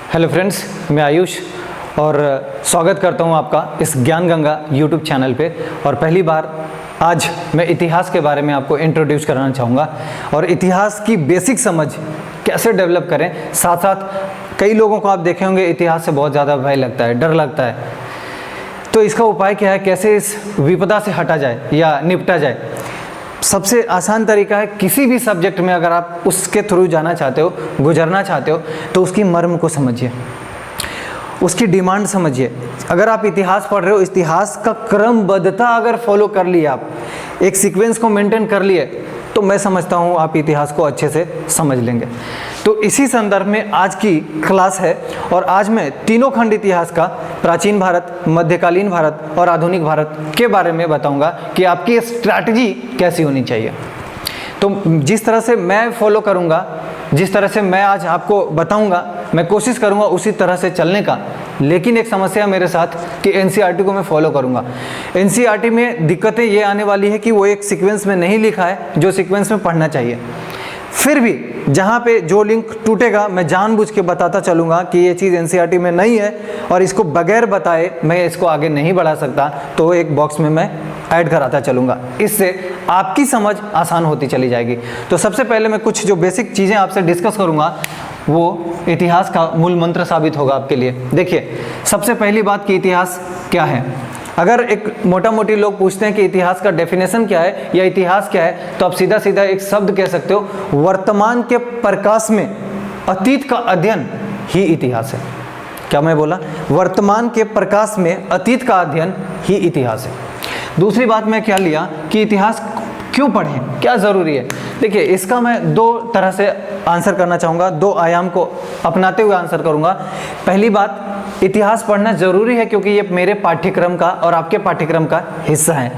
Hello friends, मैं आयुष और स्वागत करता हूं आपका इस ज्ञान गंगा यूट्यूब चैनल पे। और पहली बार आज मैं इतिहास के बारे में आपको इंट्रोड्यूस कराना चाहूँगा और इतिहास की बेसिक समझ कैसे डेवलप करें। साथ साथ कई लोगों को आप देखे होंगे इतिहास से बहुत ज़्यादा भय लगता है, डर लगता है, तो इसका उपाय क्या है, कैसे इस विपदा से हटा जाए या निपटा जाए। सबसे आसान तरीका है, किसी भी सब्जेक्ट में अगर आप उसके थ्रू जाना चाहते हो, गुजरना चाहते हो, तो उसकी मर्म को समझिए, उसकी डिमांड समझिए। अगर आप इतिहास पढ़ रहे हो, इतिहास का क्रमबद्धता अगर फॉलो कर लिए, आप एक सीक्वेंस को मेंटेन कर लिए, तो मैं समझता हूँ आप इतिहास को अच्छे से समझ लेंगे। तो इसी संदर्भ में आज की क्लास है और आज मैं तीनों खंड इतिहास का, प्राचीन भारत, मध्यकालीन भारत और आधुनिक भारत के बारे में बताऊंगा कि आपकी स्ट्रैटेजी कैसी होनी चाहिए। तो जिस तरह से मैं फॉलो करूंगा, जिस तरह से मैं आज आपको बताऊंगा, मैं कोशिश करूंगा उसी तरह से चलने का। लेकिन एक समस्या मेरे साथ कि एनसीईआरटी को मैं फॉलो करूंगा। एनसीईआरटी में दिक्कतें ये आने वाली है कि वो एक सीक्वेंस में नहीं लिखा है जो सीक्वेंस में पढ़ना चाहिए। फिर भी जहाँ पे जो लिंक टूटेगा मैं जानबूझ के बताता चलूँगा कि ये चीज़ एनसीईआरटी में नहीं है और इसको बगैर बताए मैं इसको आगे नहीं बढ़ा सकता, तो एक बॉक्स में मैं ऐड कराता चलूँगा। इससे आपकी समझ आसान होती चली जाएगी। तो सबसे पहले मैं कुछ जो बेसिक चीज़ें आपसे डिस्कस करूँगा वो इतिहास का मूल मंत्र साबित होगा आपके लिए। देखिए, सबसे पहली बात कि इतिहास क्या है। अगर एक मोटा मोटी लोग पूछते हैं कि इतिहास का डेफिनेशन क्या है या इतिहास क्या है, तो आप सीधा सीधा एक शब्द कह सकते हो, वर्तमान के प्रकाश में अतीत का अध्ययन ही इतिहास है। क्या मैं बोला? वर्तमान के प्रकाश में अतीत का अध्ययन ही इतिहास है। दूसरी बात मैं क्या लिया कि इतिहास क्यों पढ़ें, क्या ज़रूरी है। देखिए, इसका मैं दो तरह से आंसर करना चाहूँगा, दो आयाम को अपनाते हुए आंसर करूँगा। पहली बात, इतिहास पढ़ना ज़रूरी है क्योंकि ये मेरे पाठ्यक्रम का और आपके पाठ्यक्रम का हिस्सा है।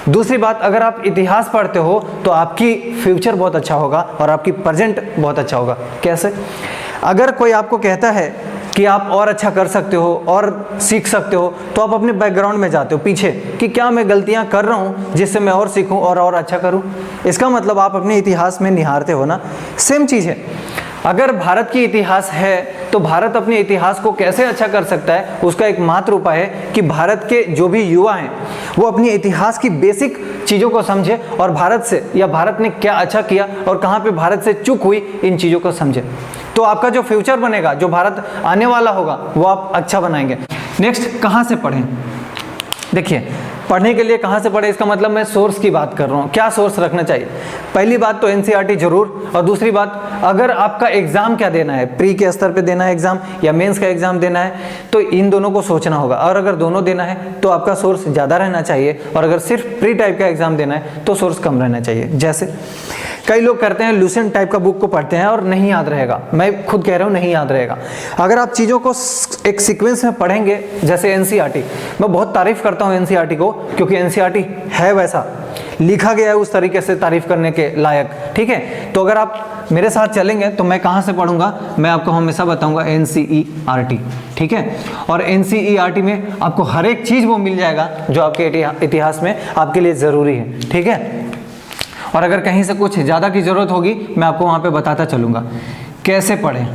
दूसरी बात, अगर आप इतिहास पढ़ते हो तो आपकी फ्यूचर बहुत अच्छा होगा और आपकी प्रेजेंट बहुत अच्छा होगा। कैसे? अगर कोई आपको कहता है कि आप और अच्छा कर सकते हो और सीख सकते हो, तो आप अपने बैकग्राउंड में जाते हो पीछे कि क्या मैं गलतियां कर रहा हूं जिससे मैं और सीखूं और अच्छा करूं। इसका मतलब आप अपने इतिहास में निहारते हो ना। सेम चीज़ है, अगर भारत की इतिहास है तो भारत अपने इतिहास को कैसे अच्छा कर सकता है, उसका एक मात्र उपाय है कि भारत के जो भी युवा हैं वो अपनी इतिहास की बेसिक चीज़ों को समझे और भारत से या भारत ने क्या अच्छा किया और कहाँ पे भारत से चूक हुई, इन चीज़ों को समझे। तो आपका जो फ्यूचर बनेगा, जो भारत आने वाला होगा, वो आप अच्छा बनाएंगे। नेक्स्ट, कहाँ से पढ़ें। देखिए, पढ़ने के लिए कहाँ से पढ़े, इसका मतलब मैं सोर्स की बात कर रहा हूँ। क्या सोर्स रखना चाहिए? पहली बात तो एनसीईआरटी जरूर, और दूसरी बात, अगर आपका एग्जाम क्या देना है, प्री के स्तर पे देना है एग्जाम या मेंस का एग्जाम देना है, तो इन दोनों को सोचना होगा। और अगर दोनों देना है तो आपका सोर्स ज़्यादा रहना चाहिए, और अगर सिर्फ प्री टाइप का एग्जाम देना है तो सोर्स कम रहना चाहिए। जैसे कई लोग करते हैं, लूसेंट टाइप का बुक को पढ़ते हैं और नहीं याद रहेगा। मैं खुद कह रहा हूँ नहीं याद रहेगा। अगर आप चीज़ों को एक सीक्वेंस में पढ़ेंगे, जैसे एनसीईआरटी, मैं बहुत तारीफ करता हूँ एनसीईआरटी को, क्योंकि एनसीईआरटी है वैसा, लिखा गया है उस तरीके से तारीफ करने के लायक। ठीक है, तो अगर आप मेरे साथ चलेंगे तो मैं कहाँ से पढ़ूंगा, मैं आपको हमेशा बताऊंगा एनसीईआरटी। ठीक है, और एनसीईआरटी में आपको हर एक चीज़ वो मिल जाएगा जो आपके इतिहास में आपके लिए ज़रूरी है। ठीक है, और अगर कहीं से कुछ ज़्यादा की ज़रूरत होगी मैं आपको वहाँ पे बताता चलूँगा। कैसे पढ़ें,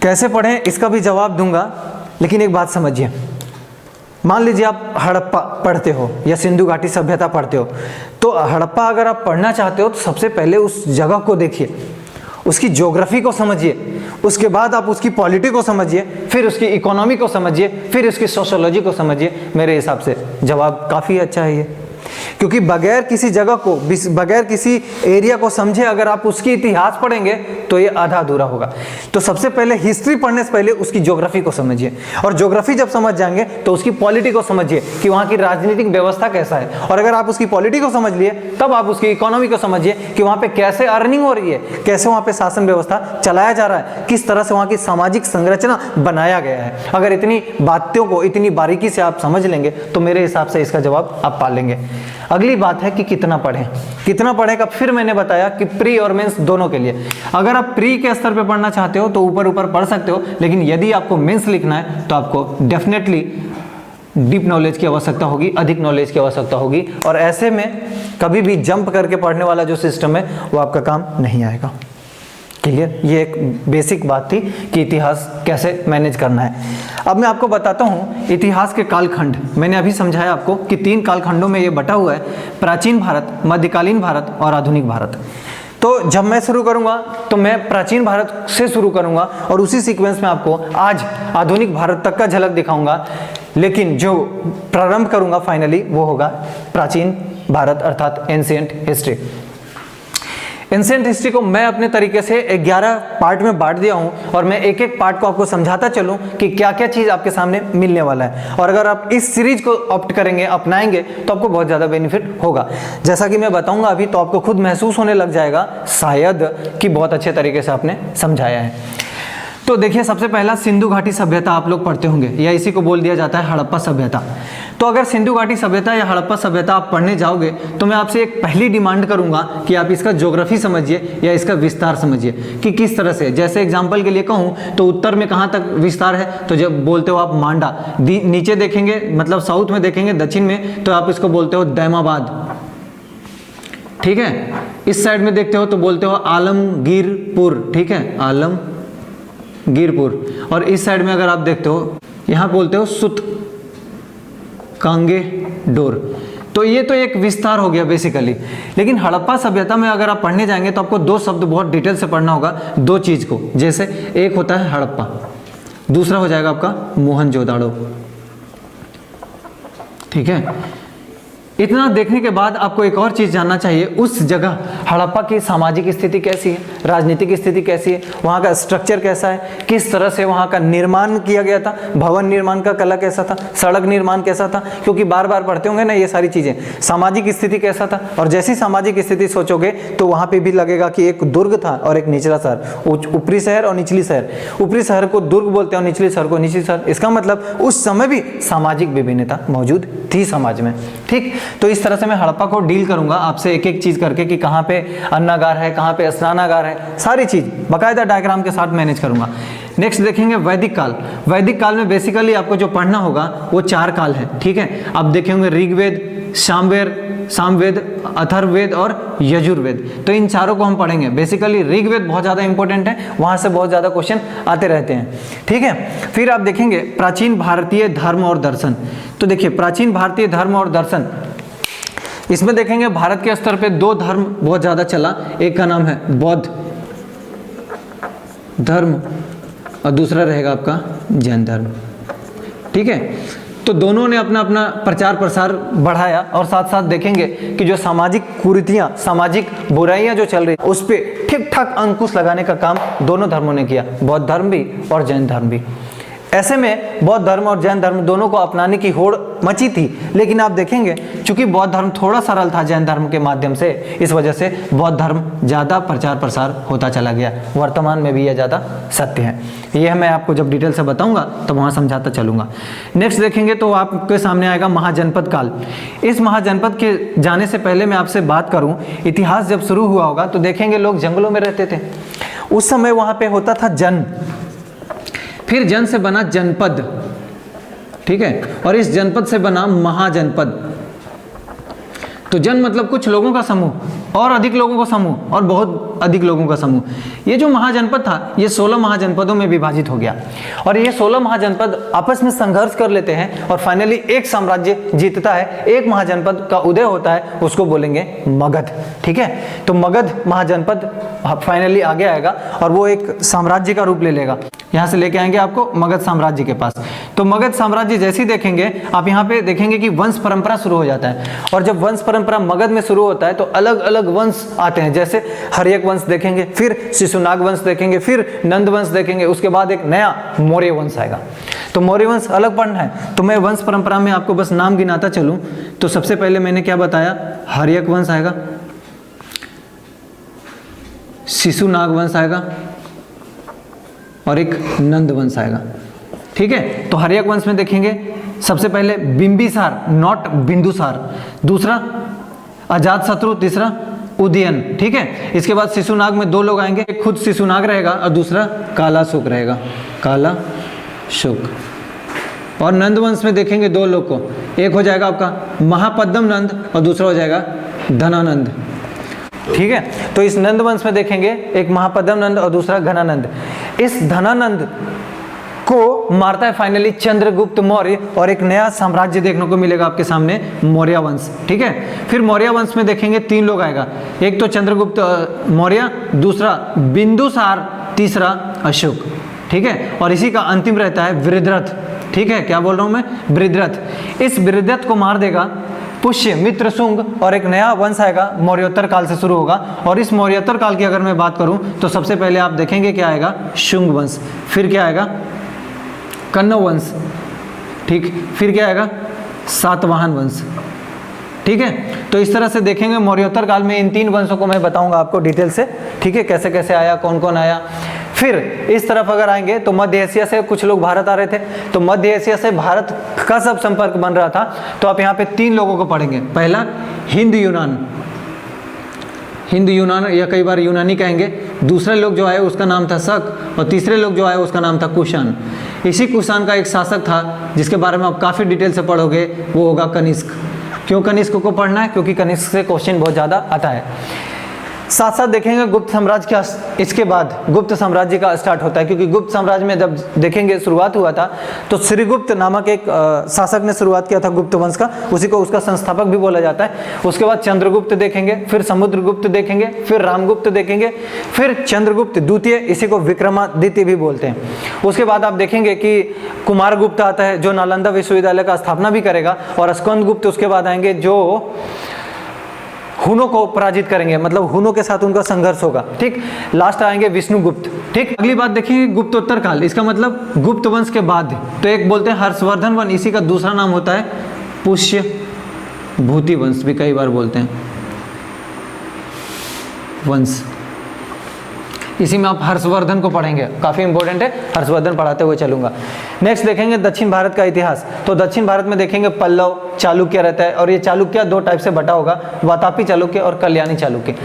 कैसे पढ़ें इसका भी जवाब दूंगा। लेकिन एक बात समझिए, मान लीजिए आप हड़प्पा पढ़ते हो या सिंधु घाटी सभ्यता पढ़ते हो, तो हड़प्पा अगर आप पढ़ना चाहते हो तो सबसे पहले उस जगह को देखिए, उसकी ज्योग्राफी को समझिए, उसके बाद आप उसकी पॉलिटी को समझिए, फिर उसकी इकोनॉमी को समझिए, फिर उसकी सोशोलॉजी को समझिए। मेरे हिसाब से जवाब काफ़ी अच्छा है ये, क्योंकि बगैर किसी जगह को, बगैर किसी एरिया को समझे अगर आप उसकी इतिहास पढ़ेंगे तो ये आधा अधूरा होगा। तो सबसे पहले हिस्ट्री पढ़ने से पहले उसकी ज्योग्राफी को समझिए, और ज्योग्राफी जब समझ जाएंगे तो उसकी पॉलिटी को समझिए कि वहाँ की राजनीतिक व्यवस्था कैसा है, और अगर आप उसकी पॉलिटी को समझ लिए तब आप उसकी इकोनॉमी को समझिए कि वहाँ पे कैसे अर्निंग हो रही है, कैसे वहाँ पे शासन व्यवस्था चलाया जा रहा है, किस तरह से वहाँ की सामाजिक संरचना बनाया गया है। अगर इतनी बातों को इतनी बारीकी से आप समझ लेंगे तो मेरे हिसाब से इसका जवाब आप पा लेंगे। अगली बात है कि कितना पढ़ें। कितना पढ़ें का फिर मैंने बताया कि प्री और मेंस दोनों के लिए। अगर आप प्री के स्तर पे पढ़ना चाहते हो तो ऊपर ऊपर पढ़ सकते हो, लेकिन यदि आपको मेंस लिखना है तो आपको डेफिनेटली डीप नॉलेज की आवश्यकता होगी, अधिक नॉलेज की आवश्यकता होगी, और ऐसे में कभी भी जंप करके पढ़ने वाला जो सिस्टम है वो आपका काम नहीं आएगा। क्लियर, ये एक बेसिक बात थी कि इतिहास कैसे मैनेज करना है। अब मैं आपको बताता हूँ इतिहास के कालखंड। मैंने अभी समझाया आपको कि 3 कालखंडों में ये बटा हुआ है, प्राचीन भारत, मध्यकालीन भारत और आधुनिक भारत। तो जब मैं शुरू करूंगा तो मैं प्राचीन भारत से शुरू करूंगा और उसी सीक्वेंस में आपको आज आधुनिक भारत तक का झलक दिखाऊंगा, लेकिन जो प्रारंभ करूंगा फाइनली वो होगा प्राचीन भारत अर्थात एंशिएंट हिस्ट्री। एंशिएंट हिस्ट्री को मैं अपने तरीके से 11 पार्ट में बांट दिया हूं और मैं एक एक पार्ट को आपको समझाता चलूं कि क्या क्या चीज़ आपके सामने मिलने वाला है, और अगर आप इस सीरीज को ऑप्ट करेंगे, अपनाएंगे, तो आपको बहुत ज़्यादा बेनिफिट होगा। जैसा कि मैं बताऊंगा अभी, तो आपको खुद महसूस होने लग जाएगा शायद कि बहुत अच्छे तरीके से आपने समझाया है। तो देखिए, सबसे पहला सिंधु घाटी सभ्यता आप लोग पढ़ते होंगे, या इसी को बोल दिया जाता है हड़प्पा सभ्यता। तो अगर सिंधु घाटी सभ्यता या हड़प्पा सभ्यता आप पढ़ने जाओगे तो मैं आपसे एक पहली डिमांड करूंगा कि आप इसका ज्योग्राफी समझिए या इसका विस्तार समझिए कि किस तरह से। जैसे एग्जांपल के लिए कहूं तो उत्तर में कहां तक विस्तार है, तो जब बोलते हो आप मांडा, नीचे देखेंगे मतलब साउथ में देखेंगे, दक्षिण में तो आप इसको बोलते हो दैमाबाद, ठीक है। इस साइड में देखते हो तो बोलते हो आलमगीरपुर, ठीक है, आलमगीरपुर। और इस साइड में अगर आप देखते हो यहाँ बोलते हो सुत कांगे डोर। तो ये तो एक विस्तार हो गया बेसिकली। लेकिन हड़प्पा सभ्यता में अगर आप पढ़ने जाएंगे तो आपको 2 शब्द बहुत डिटेल से पढ़ना होगा, 2 चीज को। जैसे एक होता है हड़प्पा, दूसरा हो जाएगा आपका मोहनजोदाड़ो, ठीक है। इतना देखने के बाद आपको एक और चीज जानना चाहिए, उस जगह हड़प्पा की सामाजिक स्थिति कैसी है, राजनीतिक स्थिति कैसी है, वहाँ का स्ट्रक्चर कैसा है, किस तरह से वहाँ का निर्माण किया गया था, भवन निर्माण का कला कैसा था, सड़क निर्माण कैसा था, क्योंकि बार बार पढ़ते होंगे ना ये सारी चीजें। सामाजिक स्थिति कैसा था, और जैसी सामाजिक स्थिति सोचोगे तो वहाँ पे भी लगेगा कि एक दुर्ग था और एक निचला शहर, ऊपरी शहर और निचली शहर। ऊपरी शहर को दुर्ग बोलते हैं और निचली शहर को निचली शहर। इसका मतलब उस समय भी सामाजिक विभिन्नता मौजूद थी समाज में, ठीक। तो इस तरह से मैं हड़प्पा को डील करूंगा आपसे एक एक चीज करके कि कहाँ पे अन्नागार है, कहाँ पे स्नानागार है, सारी चीज बाकायदा डायग्राम के साथ मैनेज करूंगा। नेक्स्ट देखेंगे वैदिक काल। वैदिक काल में बेसिकली आपको जो पढ़ना होगा वो 4 काल है, ठीक है। आप देखेंगे ऋग्वेद, सामवेद, अथर्ववेद और यजुर्वेद। तो इन चारों को हम पढ़ेंगे। बेसिकली ऋग्वेद बहुत ज़्यादा इंपॉर्टेंट है, वहाँ से बहुत ज़्यादा क्वेश्चन आते रहते हैं, ठीक है। फिर आप देखेंगे प्राचीन भारतीय धर्म और दर्शन। तो देखिए, प्राचीन भारतीय धर्म और दर्शन, इसमें देखेंगे भारत के स्तर पे 2 धर्म बहुत ज़्यादा चला। एक का नाम है बौद्ध धर्म और दूसरा रहेगा आपका जैन धर्म, ठीक है। तो दोनों ने अपना अपना प्रचार प्रसार बढ़ाया, और साथ साथ देखेंगे कि जो सामाजिक कुरीतियाँ, सामाजिक बुराइयाँ जो चल रही उस पर ठीक ठाक अंकुश लगाने का काम दोनों धर्मों ने किया, बौद्ध धर्म भी और जैन धर्म भी। ऐसे में बौद्ध धर्म और जैन धर्म दोनों को अपनाने की होड़ मची थी। लेकिन आप देखेंगे चूंकि बौद्ध धर्म थोड़ा सरल था जैन धर्म के माध्यम से, इस वजह से बौद्ध धर्म ज़्यादा प्रचार प्रसार होता चला गया। वर्तमान में भी यह ज़्यादा सत्य है। यह मैं आपको जब डिटेल से बताऊंगा तो वहाँ समझाता चलूँगा। नेक्स्ट देखेंगे तो आपके सामने आएगा महाजनपद काल। इस महाजनपद के जाने से पहले मैं आपसे बात करूँ, इतिहास जब शुरू हुआ होगा तो देखेंगे लोग जंगलों में रहते थे। उस समय वहाँ पर होता था जन, फिर जन से बना जनपद, ठीक है, और इस जनपद से बना महाजनपद। तो जन मतलब कुछ लोगों का समूह, और अधिक लोगों का समूह, और बहुत अधिक लोगों का समूह। ये जो महाजनपद था ये 16 महाजनपदों में विभाजित हो गया, और ये 16 महाजनपद आपस में संघर्ष कर लेते हैं और फाइनली एक साम्राज्य जीतता है, एक महाजनपद का उदय होता है, उसको बोलेंगे मगध, ठीक है। तो मगध महाजनपद फाइनली आगे आएगा और वो एक साम्राज्य का रूप ले लेगा। यहाँ से लेके आएंगे आपको मगध साम्राज्य के पास। तो मगध साम्राज्य जैसे ही देखेंगे आप यहाँ पे देखेंगे कि वंश परंपरा शुरू हो जाता है, और जब वंश परंपरा मगध में शुरू होता है तो अलग अलग वंश आते हैं। जैसे हर्यक वंश देखेंगे, फिर शिशुनाग वंश देखेंगे, फिर नंद वंश देखेंगे, उसके बाद एक नया मौर्य वंश आएगा। तो मौर्य वंश अलग पढ़ना है, तो मैं वंश परंपरा में आपको बस नाम गिनाता चलूँ। तो सबसे पहले मैंने क्या बताया, हर्यक वंश आएगा, शिशुनाग वंश आएगा और एक नंद वंश आएगा, ठीक है। तो हर्यक वंश में देखेंगे सबसे पहले बिंबिसार, नॉट बिंदुसार, दूसरा अजातशत्रु, तीसरा उदयन, ठीक है। इसके बाद शिशुनाग में 2 लोग आएंगे, एक खुद शिशुनाग रहेगा और दूसरा कालाशुक रहेगा, कालाशुक। और नंद वंश में देखेंगे 2 लोग को, एक हो जाएगा आपका महापद्म नंद और दूसरा हो जाएगा धनानंद। ठीक है। तो इस नंद वंश में देखेंगे एक महापद्म नंद और दूसरा घनानंद। इस धनानंद को मारता है फाइनली चंद्रगुप्त मौर्य और एक नया साम्राज्य देखने को मिलेगा आपके सामने, मौर्य वंश। ठीक है। फिर मौर्य वंश में देखेंगे 3 लोग आएगा, एक तो चंद्रगुप्त मौर्य, दूसरा बिंदुसार, तीसरा अशोक। ठीक है। और इसी का अंतिम रहता है वृद्धरथ। ठीक है, क्या बोल रहा हूं मैं, वृद्धरथ। इस वृद्धरथ को मार देगा पुष्य मित्र शुंग और एक नया वंश आएगा, मौर्योत्तर काल से शुरू होगा। और इस मौर्योत्तर काल की अगर मैं बात करूं तो सबसे पहले आप देखेंगे क्या आएगा, शुंग वंश। फिर क्या आएगा, कण्व वंश। ठीक। फिर क्या आएगा, सातवाहन वंश। ठीक है। तो इस तरह से देखेंगे मौर्योत्तर काल में इन 3 वंशों को मैं बताऊंगा आपको डिटेल से। ठीक है, कैसे कैसे आया, कौन कौन आया। फिर इस तरफ अगर आएंगे तो मध्य एशिया से कुछ लोग भारत आ रहे थे, तो मध्य एशिया से भारत का सब संपर्क बन रहा था। तो आप यहाँ पे 3 लोगों को पढ़ेंगे। पहला हिंद यूनान, हिंद यूनान या कई बार यूनानी कहेंगे। दूसरे लोग जो आए उसका नाम था शक और तीसरे लोग जो आए उसका नाम था कुषाण। इसी कुषाण का एक शासक था जिसके बारे में आप काफ़ी डिटेल से पढ़ोगे, वो होगा कनिष्क। क्यों कनिष्क को पढ़ना है, क्योंकि कनिष्क से क्वेश्चन बहुत ज़्यादा आता है। साथ साथ देखेंगे गुप्त साम्राज्य का, इसके बाद गुप्त साम्राज्य का स्टार्ट होता है, क्योंकि गुप्त साम्राज्य में जब देखेंगे शुरुआत हुआ था तो श्रीगुप्त नामक एक शासक ने शुरुआत किया था गुप्त वंश का, उसी को उसका संस्थापक भी बोला जाता है। उसके बाद चंद्रगुप्त देखेंगे, फिर समुद्रगुप्त देखेंगे, फिर रामगुप्त देखेंगे, फिर चंद्रगुप्त द्वितीय, इसी को विक्रमादित्य भी बोलते हैं। उसके बाद आप देखेंगे कि कुमारगुप्त आता है जो नालंदा विश्वविद्यालय का स्थापना भी करेगा, और स्कंदगुप्त उसके बाद आएंगे जो हुनों को पराजित करेंगे, मतलब हुनों के साथ उनका संघर्ष होगा। ठीक। लास्ट आएंगे विष्णुगुप्त। ठीक। अगली बात देखेंगे गुप्तोत्तर काल, इसका मतलब गुप्त वंश के बाद। तो एक बोलते हैं हर्षवर्धन वंश, इसी का दूसरा नाम होता है पुष्य भूति वंश, भी कई बार बोलते हैं वंश। इसी में आप हर्षवर्धन को पढ़ेंगे, काफ़ी इंपॉर्टेंट है, हर्षवर्धन पढ़ाते हुए चलूंगा। नेक्स्ट देखेंगे दक्षिण भारत का इतिहास। तो दक्षिण भारत में देखेंगे पल्लव, चालुक्य रहता है, और ये चालुक्य 2 टाइप से बटा होगा, वातापी चालुक्य और कल्याणी चालुक्य।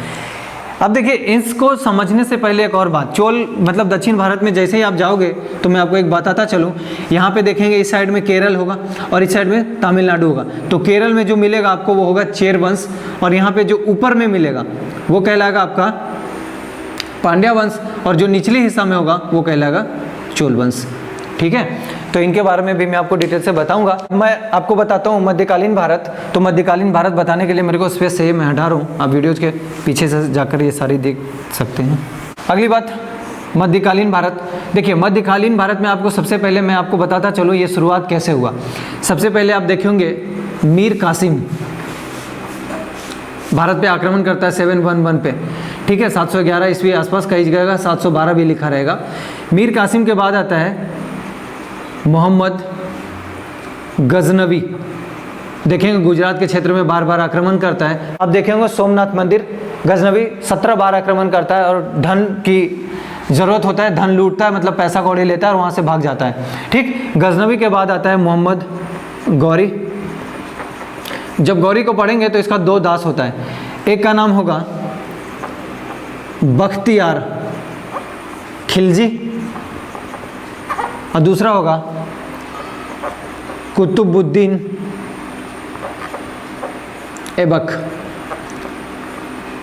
अब देखिए, इसको समझने से पहले एक और बात, चोल मतलब दक्षिण भारत में जैसे ही आप जाओगे तो मैं आपको एक बताता चलूँ। यहाँ पे देखेंगे इस साइड में केरल होगा और इस साइड में तमिलनाडु होगा। तो केरल में जो मिलेगा आपको वो होगा चेर वंश, और यहाँ पे जो ऊपर में मिलेगा वो कहलाएगा आपका पांड्या वंश, और जो निचले हिस्सा में होगा वो कहलाएगा चोल वंश। ठीक है। तो इनके बारे में भी मैं आपको डिटेल से बताऊंगा। मैं आपको बताता हूँ मध्यकालीन भारत। तो मध्यकालीन भारत बताने के लिए मेरे को स्पेस चाहिए, मैं हटा रहा हूँ, आप वीडियोज के पीछे से जाकर ये सारी देख सकते हैं। अगली बात, मध्यकालीन भारत। देखिए, मध्यकालीन भारत में आपको सबसे पहले मैं आपको बताता चलूँ ये शुरुआत कैसे हुआ। सबसे पहले आप देखेंगे मीर कासिम भारत पे आक्रमण करता है 711 पे। ठीक है, 711 ईस्वी आसपास, कई जगह 712 भी लिखा रहेगा। मीर कासिम के बाद आता है मोहम्मद गजनवी। देखेंगे गुजरात के क्षेत्र में बार बार आक्रमण करता है। अब देखेंगे सोमनाथ मंदिर, गजनवी 17 बार आक्रमण करता है और धन की जरूरत होता है, धन लूटता है, मतलब पैसा कौड़ी लेता है और वहाँ से भाग जाता है। ठीक। गजनवी के बाद आता है मोहम्मद गौरी। जब गौरी को पढ़ेंगे तो इसका 2 दास होता है, एक का नाम होगा बख्तियार खिलजी और दूसरा होगा कुतुबुद्दीन ऐबक।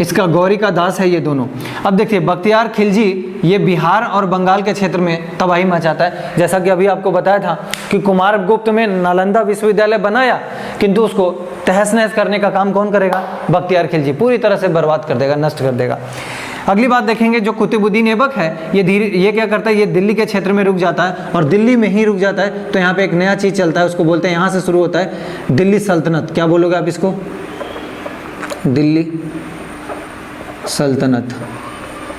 इसका गौरी का दास है ये दोनों। अब देखिए, बख्तियार खिलजी ये बिहार और बंगाल के क्षेत्र में तबाही मचाता है। जैसा कि अभी आपको बताया था कि कुमारगुप्त में नालंदा विश्वविद्यालय बनाया, किंतु उसको तहस नहस करने का काम कौन करेगा, बख्तियार खिलजी, पूरी तरह से बर्बाद कर देगा, नष्ट कर देगा। अगली बात देखेंगे जो कुतुबुद्दीन ऐबक है, ये क्या करता है, ये दिल्ली के क्षेत्र में रुक जाता है और दिल्ली में ही रुक जाता है। तो यहाँ पे एक नया चीज़ चलता है, उसको बोलते हैं, यहाँ से शुरू होता है दिल्ली सल्तनत। क्या बोलोगे आप इसको, दिल्ली सल्तनत।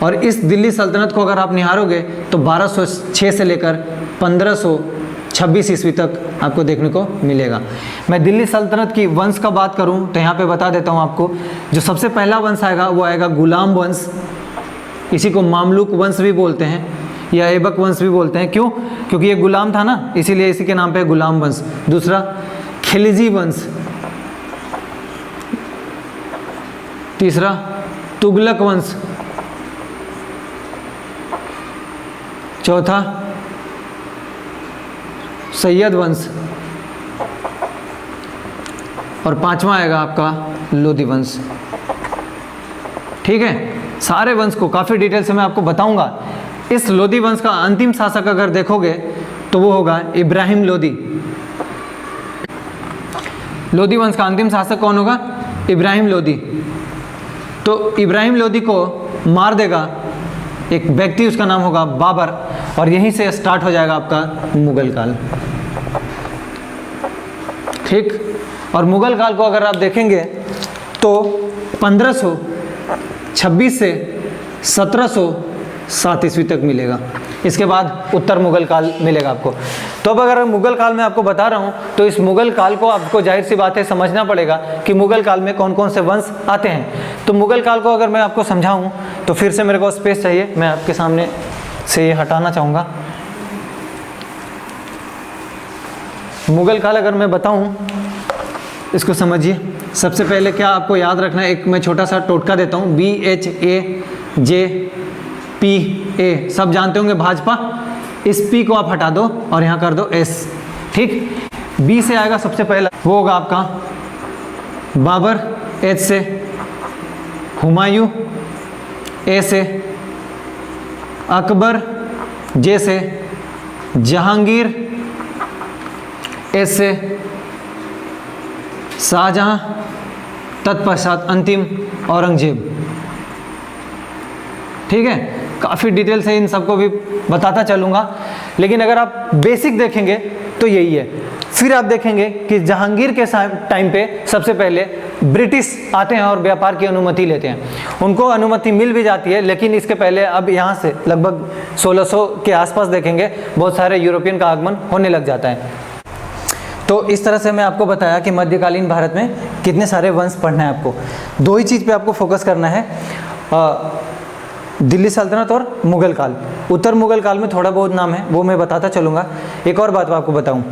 और इस दिल्ली सल्तनत को अगर आप निहारोगे तो 1206 से लेकर 1526 ईस्वी तक आपको देखने को मिलेगा। मैं दिल्ली सल्तनत की वंश का बात करूं तो यहाँ पे बता देता हूँ आपको, जो सबसे पहला वंश आएगा वो आएगा गुलाम वंश। इसी को मामलुक वंश भी बोलते हैं या ऐबक वंश भी बोलते हैं। क्यों? क्योंकि ये गुलाम था ना, इसीलिए इसी के नाम पे गुलाम वंश। दूसरा खिलजी वंश। तीसरा तुगलक वंश। चौथा सैयद वंश। और पांचवा आएगा आपका लोधी वंश। ठीक ठीक है, सारे वंश को काफ़ी डिटेल से मैं आपको बताऊंगा। इस लोदी वंश का अंतिम शासक अगर देखोगे तो वो होगा इब्राहिम लोदी। लोदी वंश का अंतिम शासक कौन होगा? इब्राहिम लोदी। तो इब्राहिम लोदी को मार देगा एक व्यक्ति, उसका नाम होगा बाबर, और यहीं से स्टार्ट हो जाएगा आपका मुगल काल। ठीक, और मुगल काल को अगर आप देखेंगे तो 1526 से 1707 ईस्वी तक मिलेगा। इसके बाद उत्तर मुगल काल मिलेगा आपको। तो अब अगर मुगल काल में आपको बता रहा हूँ तो इस मुगल काल को आपको जाहिर सी बात है समझना पड़ेगा कि मुगल काल में कौन कौन से वंश आते हैं। तो मुगल काल को अगर मैं आपको समझाऊँ तो फिर से मेरे को स्पेस चाहिए, मैं आपके सामने से ये हटाना चाहूँगा। मुगल काल अगर मैं बताऊँ, इसको समझिए। सबसे पहले क्या आपको याद रखना है, एक मैं छोटा सा टोटका देता हूँ। BHAJPA सब जानते होंगे भाजपा। इस P को आप हटा दो और यहाँ कर दो S। ठीक, B से आएगा सबसे पहला, वो होगा आपका बाबर, H से हुमायूं, A से अकबर, J से जहांगीर, S से शाहजहां, तत्पश्चात अंतिम औरंगजेब। ठीक है, काफ़ी डिटेल से इन सबको भी बताता चलूँगा, लेकिन अगर आप बेसिक देखेंगे तो यही है। फिर आप देखेंगे कि जहांगीर के टाइम पे सबसे पहले ब्रिटिश आते हैं और व्यापार की अनुमति लेते हैं। उनको अनुमति मिल भी जाती है, लेकिन इसके पहले अब यहाँ से लगभग 1600 के आसपास देखेंगे बहुत सारे यूरोपियन का आगमन होने लग जाता है। तो इस तरह से मैं आपको बताया कि मध्यकालीन भारत में कितने सारे वंश पढ़ना है आपको। दो ही चीज़ पे आपको फोकस करना है, दिल्ली सल्तनत और मुगल काल। उत्तर मुगल काल में थोड़ा बहुत नाम है, वो मैं बताता चलूँगा। एक और बात मैं आपको बताऊँ,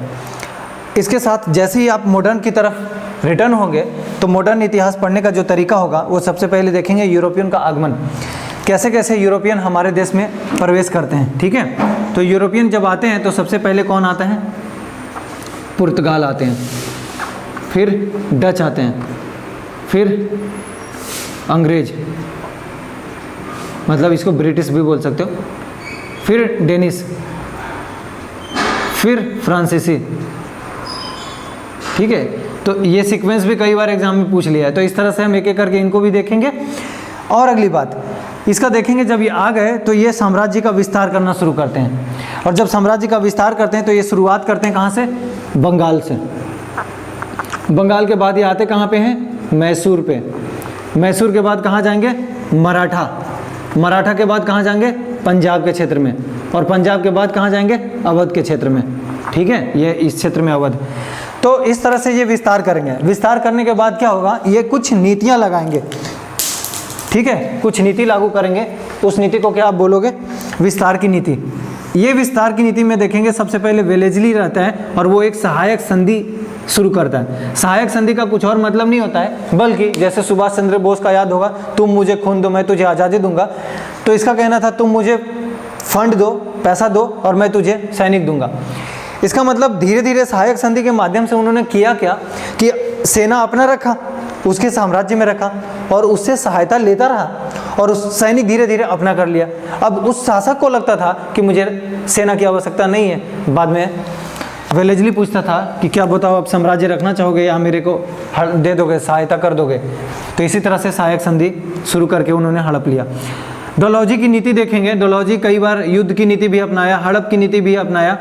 इसके साथ जैसे ही आप मॉडर्न की तरफ रिटर्न होंगे तो मॉडर्न इतिहास पढ़ने का जो तरीका होगा वो सबसे पहले देखेंगे यूरोपियन का आगमन, कैसे कैसे यूरोपियन हमारे देश में प्रवेश करते हैं। ठीक है, तो यूरोपियन जब आते हैं तो सबसे पहले कौन आता है? पुर्तगाल आते हैं, फिर डच आते हैं, फिर अंग्रेज, मतलब इसको ब्रिटिश भी बोल सकते हो, फिर डेनिश, फिर फ्रांसीसी। ठीक है, तो ये सीक्वेंस भी कई बार एग्जाम में पूछ लिया है, तो इस तरह से हम एक एक करके इनको भी देखेंगे। और अगली बात इसका देखेंगे, जब ये आ गए तो ये साम्राज्य का विस्तार करना शुरू करते हैं, और जब साम्राज्य का विस्तार करते हैं तो ये शुरुआत करते हैं कहाँ से? बंगाल से। बंगाल के बाद ये आते कहाँ पे हैं? मैसूर पे। मैसूर के बाद कहाँ जाएंगे? मराठा। मराठा के बाद कहाँ जाएंगे? पंजाब के क्षेत्र में, और पंजाब के बाद कहाँ जाएंगे? अवध के क्षेत्र में। ठीक है, ये इस क्षेत्र में अवध। तो इस तरह से ये विस्तार करेंगे। विस्तार करने के बाद क्या होगा? ये कुछ नीतियाँ लगाएंगे। ठीक है, कुछ नीति लागू करेंगे। उस नीति को क्या आप बोलोगे? विस्तार की नीति। ये विस्तार की नीति में देखेंगे सबसे पहले वेलेस्ली रहता है, और वो एक सहायक संधि शुरू करता है। सहायक संधि का कुछ और मतलब नहीं होता है, बल्कि जैसे सुभाष चंद्र बोस का याद होगा, तुम मुझे खून दो मैं तुझे आज़ादी दूंगा, तो इसका कहना था तुम मुझे फंड दो, पैसा दो, और मैं तुझे सैनिक दूंगा। इसका मतलब धीरे धीरे सहायक संधि के माध्यम से उन्होंने किया क्या कि सेना अपना रखा, उसके साम्राज्य में रखा, और उससे सहायता लेता रहा, और उस सैनिक धीरे धीरे अपना कर लिया। अब उस शासक को लगता था कि मुझे सेना की आवश्यकता नहीं है। बाद में वेलेस्ली पूछता था कि क्या बताओ, अब साम्राज्य रखना चाहोगे या मेरे को दे दोगे, सहायता कर दोगे? तो इसी तरह से सहायक संधि शुरू करके उन्होंने हड़प लिया। डलहौजी की नीति देखेंगे। डलहौजी कई बार युद्ध की नीति भी अपनाया, हड़प की नीति भी अपनाया,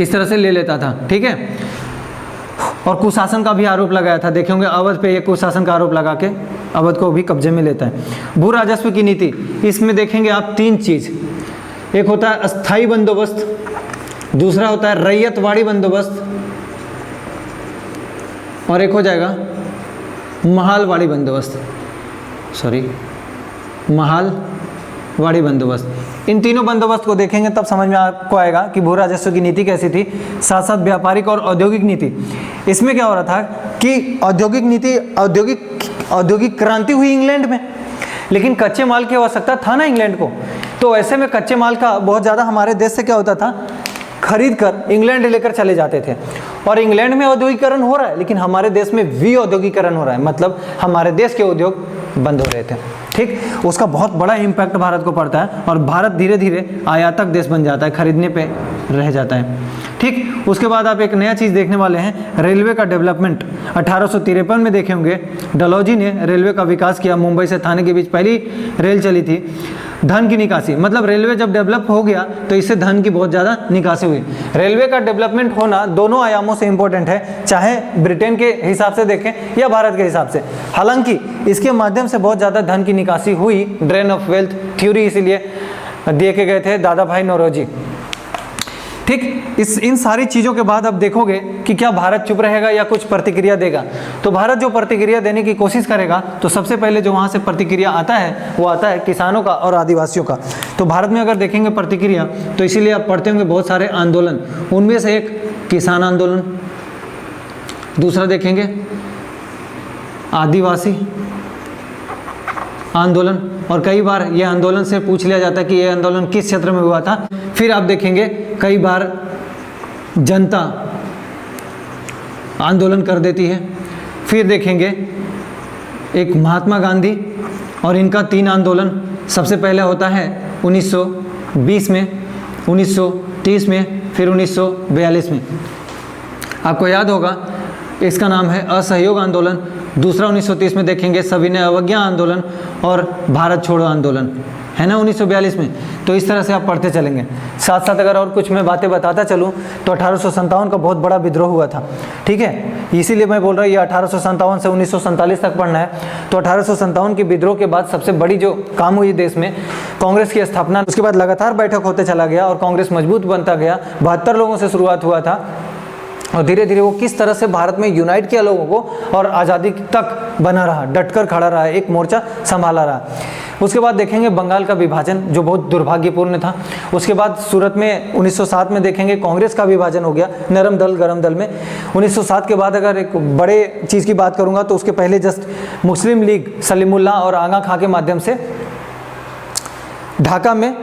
इस तरह से ले लेता था। ठीक है, और कुशासन का भी आरोप लगाया था। देखेंगे अवध पे ये कुशासन का आरोप लगा के अवध को भी कब्जे में लेता है। भू राजस्व की नीति, इसमें देखेंगे आप तीन चीज, एक होता है अस्थाई बंदोबस्त, दूसरा होता है रैयतवाड़ी बंदोबस्त, और एक हो जाएगा महालवाड़ी बंदोबस्त, महालवाड़ी बंदोबस्त। इन तीनों बंदोबस्त को देखेंगे तब समझ में आपको आएगा कि भू राजस्व की नीति कैसी थी। साथ साथ व्यापारिक और औद्योगिक नीति, इसमें क्या हो रहा था कि औद्योगिक नीति, औद्योगिक क्रांति हुई इंग्लैंड में, लेकिन कच्चे माल की आवश्यकता था ना इंग्लैंड को। तो ऐसे में कच्चे माल का बहुत ज़्यादा हमारे देश से क्या होता था, खरीद कर इंग्लैंड लेकर चले जाते थे। और इंग्लैंड में औद्योगिकरण हो रहा है, लेकिन हमारे देश में भी औद्योगिकरण हो रहा है, मतलब हमारे देश के उद्योग बंद हो रहे थे। ठीक, उसका बहुत बड़ा इम्पैक्ट भारत को पड़ता है और भारत धीरे धीरे आयातक देश बन जाता है, खरीदने पे रह जाता है। ठीक, उसके बाद आप एक नया चीज़ देखने वाले हैं, रेलवे का डेवलपमेंट। 1853 में देखे होंगे डलहौजी ने रेलवे का विकास किया, मुंबई से थाने के बीच पहली रेल चली थी। धन की निकासी, मतलब रेलवे जब डेवलप हो गया तो इससे धन की बहुत ज़्यादा निकासी हुई। रेलवे का डेवलपमेंट होना दोनों आयामों से इम्पोर्टेंट है, चाहे ब्रिटेन के हिसाब से देखें या भारत के हिसाब से। हालांकि इसके माध्यम से बहुत ज़्यादा धन की निकासी हुई, ड्रेन ऑफ वेल्थ थ्योरी इसीलिए दिए के गए थे दादा भाई नौरोजी। ठीक, इन सारी चीज़ों के बाद अब देखोगे कि क्या भारत चुप रहेगा या कुछ प्रतिक्रिया देगा। तो भारत जो प्रतिक्रिया देने की कोशिश करेगा तो सबसे पहले जो वहाँ से प्रतिक्रिया आता है वो आता है किसानों का और आदिवासियों का। तो भारत में अगर देखेंगे प्रतिक्रिया तो इसीलिए आप पढ़ते होंगे बहुत सारे आंदोलन, उनमें से एक किसान आंदोलन, दूसरा देखेंगे आदिवासी आंदोलन, और कई बार ये आंदोलन से पूछ लिया जाता है कि ये आंदोलन किस क्षेत्र में हुआ था। फिर आप देखेंगे कई बार जनता आंदोलन कर देती है। फिर देखेंगे एक महात्मा गांधी और इनका 3 आंदोलन, सबसे पहले होता है 1920 में, 1930 में, फिर 1942 में। आपको याद होगा इसका नाम है असहयोग आंदोलन। दूसरा 1930 में देखेंगे सविनय अवज्ञा आंदोलन और भारत छोड़ो आंदोलन, है ना 1942 में। तो इस तरह से आप पढ़ते चलेंगे। साथ साथ अगर और कुछ मैं बातें बताता चलूँ तो 1857 का बहुत बड़ा विद्रोह हुआ था। ठीक है, इसीलिए मैं बोल रहा हूँ ये 1857 से 1947 तक पढ़ना है। तो 1857 के विद्रोह के बाद सबसे बड़ी जो काम हुई देश में, कांग्रेस की स्थापना। उसके बाद लगातार बैठक होते चला गया और कांग्रेस मजबूत बनता गया। 72 लोगों से शुरुआत हुआ था और धीरे धीरे वो किस तरह से भारत में यूनाइट किया लोगों को और आज़ादी तक बना रहा, डटकर खड़ा रहा, एक मोर्चा संभाला रहा। उसके बाद देखेंगे बंगाल का विभाजन जो बहुत दुर्भाग्यपूर्ण था। उसके बाद सूरत में 1907 में देखेंगे कांग्रेस का विभाजन हो गया, नरम दल गरम दल में। 1907 के बाद अगर एक बड़े चीज़ की बात करूँगा तो उसके पहले जस्ट मुस्लिम लीग सलीमुल्लाह और आगा खां के माध्यम से ढाका में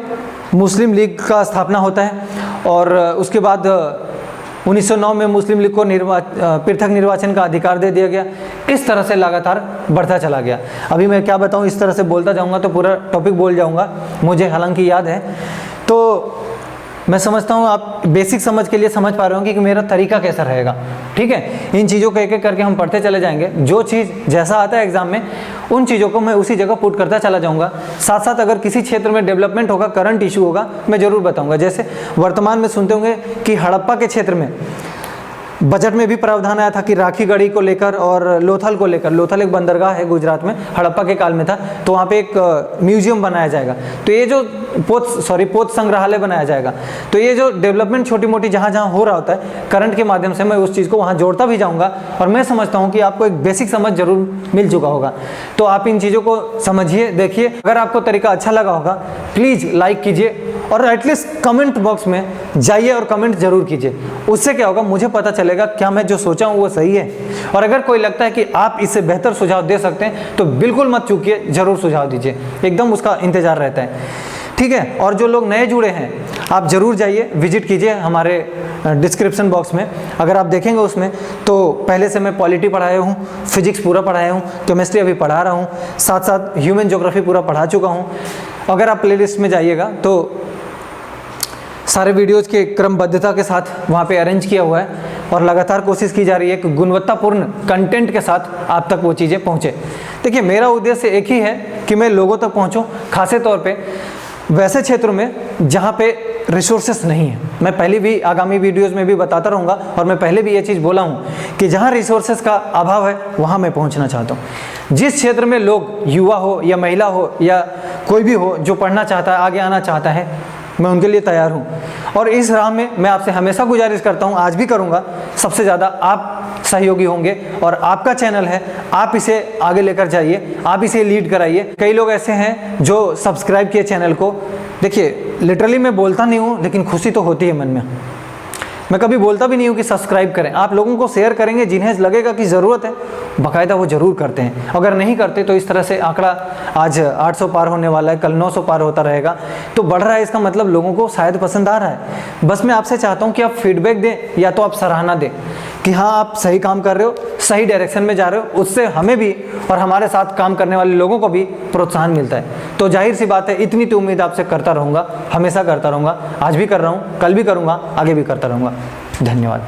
मुस्लिम लीग का स्थापना होता है। और उसके बाद 1909 में मुस्लिम लीग को पृथक निर्वाचन का अधिकार दे दिया गया। इस तरह से लगातार बढ़ता चला गया। अभी मैं क्या बताऊं, इस तरह से बोलता जाऊंगा तो पूरा टॉपिक बोल जाऊंगा, मुझे हालांकि याद है। तो मैं समझता हूँ आप बेसिक समझ के लिए समझ पा रहे होंगे कि मेरा तरीका कैसा रहेगा। ठीक है, इन चीज़ों को एक एक करके हम पढ़ते चले जाएंगे। जो चीज़ जैसा आता है एग्जाम में उन चीज़ों को मैं उसी जगह पुट करता चला जाऊंगा। साथ साथ अगर किसी क्षेत्र में डेवलपमेंट होगा, करंट इशू होगा, मैं ज़रूर बताऊंगा। जैसे वर्तमान में सुनते होंगे कि हड़प्पा के क्षेत्र में बजट में भी प्रावधान आया था कि राखी गढ़ी को लेकर और लोथल को लेकर, लोथल एक बंदरगाह है गुजरात में, हड़प्पा के काल में था, तो वहाँ पे एक म्यूजियम बनाया जाएगा। तो ये जो पोत संग्रहालय बनाया जाएगा। तो ये जो डेवलपमेंट छोटी मोटी जहाँ जहाँ हो रहा होता है करंट के माध्यम से मैं उस चीज़ को वहाँ जोड़ता भी जाऊँगा। और मैं समझता हूँ कि आपको एक बेसिक समझ जरूर मिल चुका होगा। तो आप इन चीज़ों को समझिए, देखिए। अगर आपको तरीका अच्छा लगा होगा प्लीज़ लाइक कीजिए और एटलीस्ट कमेंट बॉक्स में जाइए और कमेंट जरूर कीजिए। उससे क्या होगा, मुझे पता चलेगा क्या मैं जो सोचा हूँ वो सही है। और अगर कोई लगता है कि आप इससे बेहतर सुझाव दे सकते हैं तो बिल्कुल मत चूकिए, जरूर सुझाव दीजिए, एकदम उसका इंतजार रहता है। ठीक है, और जो लोग नए जुड़े हैं आप जरूर जाइए, विजिट कीजिए हमारे डिस्क्रिप्शन बॉक्स में। अगर आप देखेंगे उसमें तो पहले से मैं पॉलिटी पढ़ाया हूँ, फिजिक्स पूरा पढ़ाया हूँ, केमिस्ट्री अभी पढ़ा रहा हूँ, साथ साथ ह्यूमन ज्योग्राफी पूरा पढ़ा चुका हूँ। अगर आप प्लेलिस्ट में जाइएगा तो सारे वीडियोज़ के क्रमबद्धता के साथ वहाँ पे अरेंज किया हुआ है और लगातार कोशिश की जा रही है कि गुणवत्तापूर्ण कंटेंट के साथ आप तक वो चीज़ें पहुँचे। देखिए, मेरा उद्देश्य एक ही है कि मैं लोगों तक पहुँचूँ, खासे तौर पे वैसे क्षेत्रों में जहाँ पे रिसोर्सेस नहीं है। मैं पहले भी आगामी वीडियोज़ में भी बताता रहूँगा और मैं पहले भी ये चीज़ बोला हूँ कि जहाँ रिसोर्सेस का अभाव है वहाँ मैं पहुँचना चाहता हूँ। जिस क्षेत्र में लोग, युवा हो या महिला हो या कोई भी हो जो पढ़ना चाहता है, आगे आना चाहता है, मैं उनके लिए तैयार हूँ। और इस राह में मैं आपसे हमेशा गुजारिश करता हूँ, आज भी करूँगा, सबसे ज़्यादा आप सहयोगी होंगे और आपका चैनल है, आप इसे आगे लेकर जाइए, आप इसे लीड कराइए। कई लोग ऐसे हैं जो सब्सक्राइब किए चैनल को। देखिए, लिटरली मैं बोलता नहीं हूँ लेकिन खुशी तो होती है मन में। मैं कभी बोलता भी नहीं हूँ कि सब्सक्राइब करें। आप लोगों को शेयर करेंगे, जिन्हें लगेगा कि ज़रूरत है बाकायदा वो ज़रूर करते हैं। अगर नहीं करते तो इस तरह से आंकड़ा आज 800 पार होने वाला है, कल 900 पार होता रहेगा, तो बढ़ रहा है। इसका मतलब लोगों को शायद पसंद आ रहा है। बस मैं आपसे चाहता हूँ कि आप फीडबैक दें या तो आप सराहना दें कि हाँ आप सही काम कर रहे हो, सही डायरेक्शन में जा रहे हो, उससे हमें भी और हमारे साथ काम करने वाले लोगों को भी प्रोत्साहन मिलता है। तो जाहिर सी बात है, इतनी तो उम्मीद आपसे करता रहूँगा, हमेशा करता रहूँगा। आज भी कर रहा हूँ, कल भी करूँगा, आगे भी करता रहूँगा। धन्यवाद।